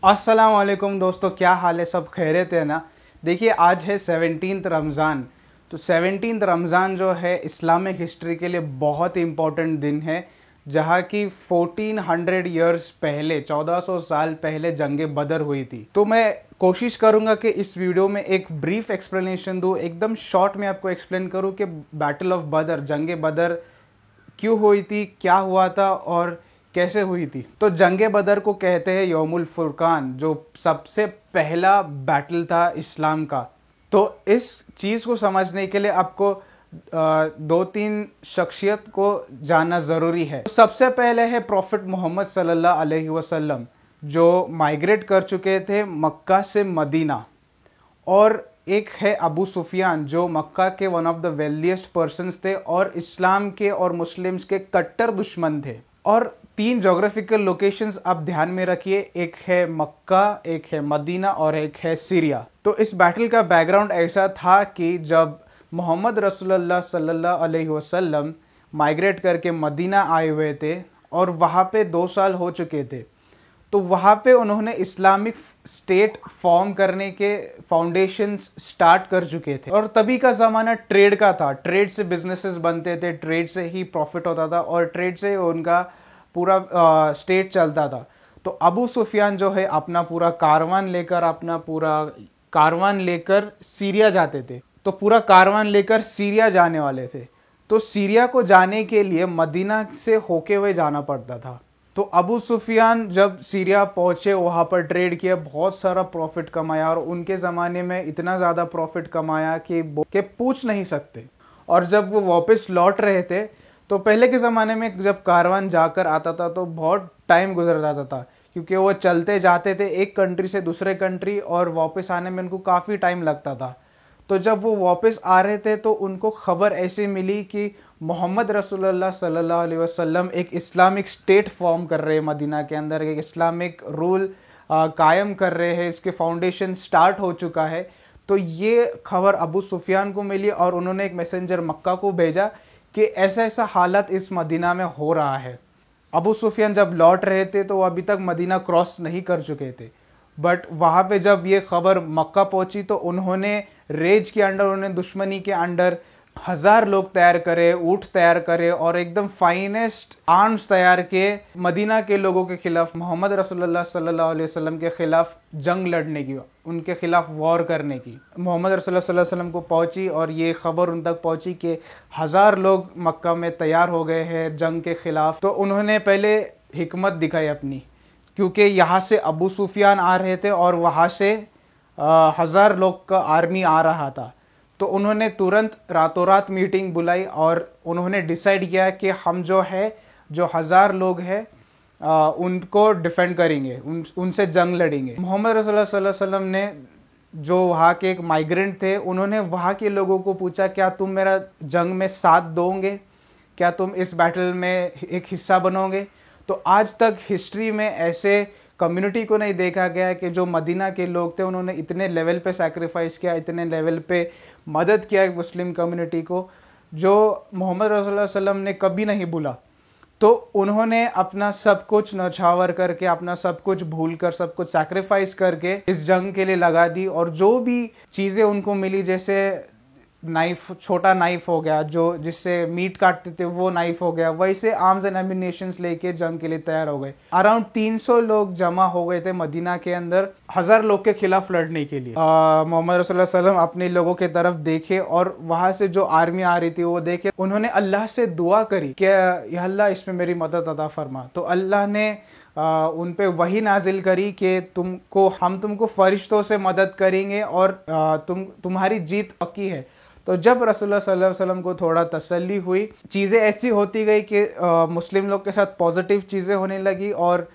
अस्सलाम वालेकुम दोस्तों, क्या हाल है? सब खैरियत है ना? देखिए, आज है 17th रमज़ान। तो 17th रमज़ान जो है इस्लामिक हिस्ट्री के लिए बहुत ही इम्पोर्टेंट दिन है, जहाँ की 1400 ईयर्स पहले, 1400 साल पहले जंग बदर हुई थी। तो मैं कोशिश करूंगा कि इस वीडियो में एक ब्रीफ एक्सप्लेनेशन दूं, एकदम शॉर्ट में आपको एक्सप्लेन करूं कि बैटल ऑफ बदर, जंग बदर क्यों हुई थी, क्या हुआ था और कैसे हुई थी। तो जंगे बदर को कहते हैं यौमुल फुरकान, जो सबसे पहला बैटल था इस्लाम का। तो इस चीज को समझने के लिए आपको दो तीन शख्सियत को जानना जरूरी है। तो सबसे पहले है प्रॉफिट मोहम्मद सल्लल्लाहु अलैहि वसल्लम, जो माइग्रेट कर चुके थे मक्का से मदीना। और एक है अबू सुफियान, जो मक्का के one of the wealthiest persons थे और इस्लाम के और मुस्लिम्स के कट्टर दुश्मन थे। और तीन जोग्राफिकल लोकेशंस आप ध्यान में रखिए, एक है मक्का, एक है मदीना और एक है सीरिया। तो इस बैटल का बैकग्राउंड ऐसा था कि जब मोहम्मद रसूलुल्लाह सल्लल्लाहु अलैहि वसल्लम माइग्रेट करके मदीना आए हुए थे और वहां पे 2 साल हो चुके थे, तो वहां पे उन्होंने इस्लामिक स्टेट फॉर्म करने के फाउंडेशंस स्टार्ट कर चुके थे। और तभी का जमाना ट्रेड का था, ट्रेड से बिजनेसेस बनते थे, ट्रेड से ही प्रॉफिट होता था और ट्रेड से उनका पूरा स्टेट चलता था। तो अबू सुफियान जो है अपना पूरा कारवान लेकर सीरिया जाते थे। तो पूरा कारवान लेकर सीरिया जाने वाले थे। तो सीरिया को जाने के लिए मदीना से होके हुए जाना पड़ता था। तो अबू सुफियान जब सीरिया पहुंचे, वहां पर ट्रेड किया, बहुत सारा प्रॉफिट कमाया और उनके ज़माने में इतना ज़्यादा प्रॉफिट कमाया कि पूछ नहीं सकते। और जब वो वापस लौट रहे थे, तो पहले के ज़माने में जब कारवान जाकर आता था तो बहुत टाइम गुजर जाता था, क्योंकि वो चलते जाते थे एक कंट्री से दूसरे कंट्री और वापस आने में उनको काफ़ी टाइम लगता था। तो जब वो वापस आ रहे थे तो उनको खबर ऐसे मिली कि मोहम्मद रसूलुल्लाह सल्लल्लाहु अलैहि वसल्लम एक इस्लामिक स्टेट फॉर्म कर रहे हैं मदीना के अंदर, एक इस्लामिक रूल कायम कर रहे हैं, इसके फाउंडेशन स्टार्ट हो चुका है। तो ये खबर अबू सुफियान को मिली और उन्होंने एक मैसेंजर मक्का को भेजा कि ऐसा ऐसा हालत इस मदीना में हो रहा है। अबू सुफियान जब लौट रहे थे तो वो अभी तक मदीना क्रॉस नहीं कर चुके थे, बट वहां पे जब ये खबर मक्का पहुंची तो उन्होंने रेज के अंडर, उन्होंने दुश्मनी के अंडर 1000 लोग तैयार करे, ऊंट तैयार करे और एकदम फाइनेस्ट आर्म्स तैयार किए मदीना के लोगों के खिलाफ, मोहम्मद रसूलुल्लाह सल्लल्लाहु अलैहि वसल्लम के खिलाफ जंग लड़ने की, उनके खिलाफ वॉर करने की। मोहम्मद रसूलुल्लाह सल्लल्लाहु अलैहि वसल्लम को पहुंची और ये खबर उन तक पहुंची कि 1000 लोग मक्का में तैयार हो गए हैं जंग के खिलाफ। तो उन्होंने पहले हिकमत दिखाई अपनी, क्योंकि यहाँ से अबू सुफियान आ रहे थे और वहां से 1000 लोग का आर्मी आ रहा था। तो उन्होंने तुरंत रातों रात मीटिंग बुलाई और उन्होंने डिसाइड किया कि हम जो 1000 लोग हैं उनको डिफेंड करेंगे, उनसे जंग लड़ेंगे। मोहम्मद रसूलुल्लाह सल्लल्लाहु अलैहि वसल्लम ने, जो वहाँ के एक माइग्रेंट थे, उन्होंने वहाँ के लोगों को पूछा, क्या तुम मेरा जंग में साथ दोगे? क्या तुम इस बैटल में एक हिस्सा बनोगे? तो आज तक हिस्ट्री में ऐसे कम्युनिटी को नहीं देखा गया कि जो मदीना के लोग थे उन्होंने इतने लेवल पे सैक्रिफाइस किया, इतने लेवल पे मदद किया मुस्लिम कम्युनिटी को, जो मोहम्मद रसूलुल्लाह सल्लल्लाहु अलैहि वसल्लम ने कभी नहीं भूला। तो उन्होंने अपना सब कुछ नछावर करके, अपना सब कुछ भूल कर, सब कुछ सैक्रिफाइस करके इस जंग के लिए लगा दी। और जो भी चीजें उनको मिली, जैसे नाइफ, छोटा नाइफ हो गया जो जिससे मीट काटते थे, वो नाइफ हो गया, वैसे आर्म्स एंड एम्युनिशंस लेके जंग के लिए तैयार हो गए। अराउंड 300 लोग जमा हो गए थे मदीना के अंदर 1000 लोग के खिलाफ लड़ने के लिए। मोहम्मद रसूलुल्लाह सल्लल्लाहु अलैहि वसल्लम अपने लोगों के तरफ देखे और वहां से जो आर्मी आ रही थी वो देखे, उन्होंने अल्लाह से दुआ करी कि या अल्लाह इसमें मेरी मदद अता फरमा। तो अल्लाह ने उन पे वही नाजिल करी कि हम तुमको फरिश्तों से मदद करेंगे और तुम्हारी जीत पक्की है। तो जब रसूलुल्लाह सल्लल्लाहु अलैहि वसल्लम को थोड़ा तसल्ली हुई, चीज़ें ऐसी होती गई कि मुस्लिम लोग के साथ पॉजिटिव चीज़ें होने लगी और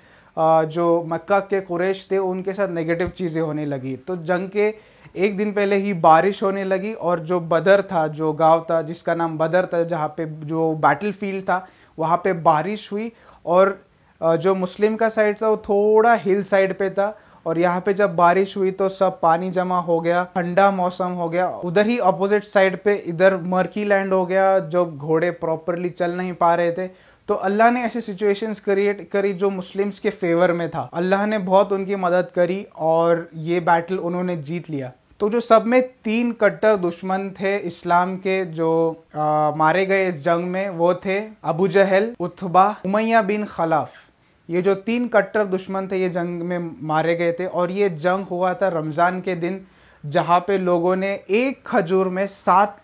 जो मक्का के कुरैश थे उनके साथ नेगेटिव चीज़ें होने लगी। तो जंग के एक दिन पहले ही बारिश होने लगी और जो बदर था, जो गांव था जिसका नाम बदर था, जहाँ पे जो बैटल फील्ड था, वहाँ पे बारिश हुई। और जो मुस्लिम का साइड था वो थोड़ा हिल साइड पे था और यहाँ पे जब बारिश हुई तो सब पानी जमा हो गया, ठंडा मौसम हो गया। उधर ही अपोजिट साइड पे इधर मर्की लैंड हो गया, जो घोड़े प्रॉपरली चल नहीं पा रहे थे तो अल्लाह ने ऐसी सिचुएशंस क्रिएट करी जो मुस्लिम्स के फेवर में था। अल्लाह ने बहुत उनकी मदद करी और ये बैटल उन्होंने जीत लिया। तो जो सब में 3 कट्टर दुश्मन थे इस्लाम के जो मारे गए इस जंग में, वो थे अबू जहल, उतबा, उमैया बिन खलाफ। ये जो 3 कट्टर दुश्मन थे ये जंग में मारे गए थे। और ये जंग हुआ था रमजान के दिन, जहां पे लोगों ने एक खजूर में 7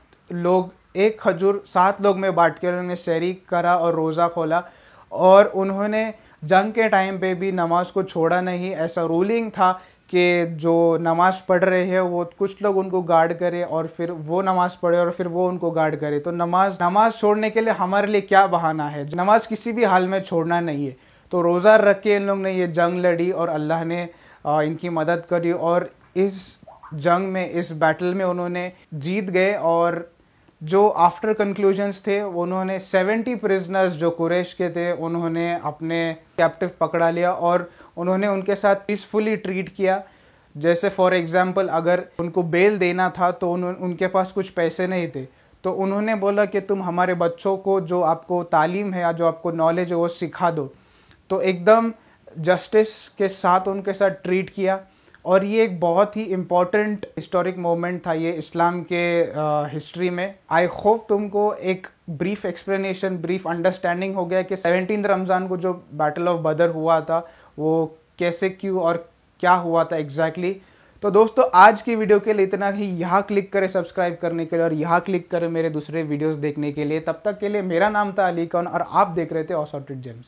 लोग में बांट के उन्होंने शहरी करा और रोजा खोला। और उन्होंने जंग के टाइम पे भी नमाज को छोड़ा नहीं। ऐसा रूलिंग था कि जो नमाज पढ़ रहे हैं वो कुछ लोग उनको गार्ड करे और फिर वो नमाज पढ़े और फिर वो उनको गार्ड करे। तो नमाज छोड़ने के लिए हमारे लिए क्या बहाना है? नमाज किसी भी हाल में छोड़ना नहीं है। तो रोजा रख के इन लोग ने ये जंग लड़ी और अल्लाह ने इनकी मदद करी और इस जंग में, इस बैटल में उन्होंने जीत गए। और जो आफ्टर कंक्लूजन्स थे उन्होंने 70 प्रिजनर्स जो कुरैश के थे उन्होंने अपने कैप्टिव पकड़ा लिया और उन्होंने उनके साथ पीसफुली ट्रीट किया। जैसे फॉर एग्जांपल अगर उनको बेल देना था तो उनके पास कुछ पैसे नहीं थे, तो उन्होंने बोला कि तुम हमारे बच्चों को जो आपको तालीम है या जो आपको नॉलेज है वो सिखा दो। तो एकदम जस्टिस के साथ उनके साथ ट्रीट किया। और ये एक बहुत ही इंपॉर्टेंट हिस्टोरिक मोमेंट था ये इस्लाम के हिस्ट्री में। आई होप तुमको एक ब्रीफ एक्सप्लेनेशन, ब्रीफ अंडरस्टैंडिंग हो गया कि 17 रमज़ान को जो बैटल ऑफ बदर हुआ था वो कैसे, क्यों और क्या हुआ था एग्जैक्टली। तो दोस्तों आज की वीडियो के लिए इतना ही। यहाँ क्लिक करें सब्सक्राइब करने के लिए और यहाँ क्लिक करें मेरे दूसरे वीडियोस देखने के लिए। तब तक के लिए मेरा नाम था अली कौन और आप देख रहे थे असॉर्टेड जेम्स।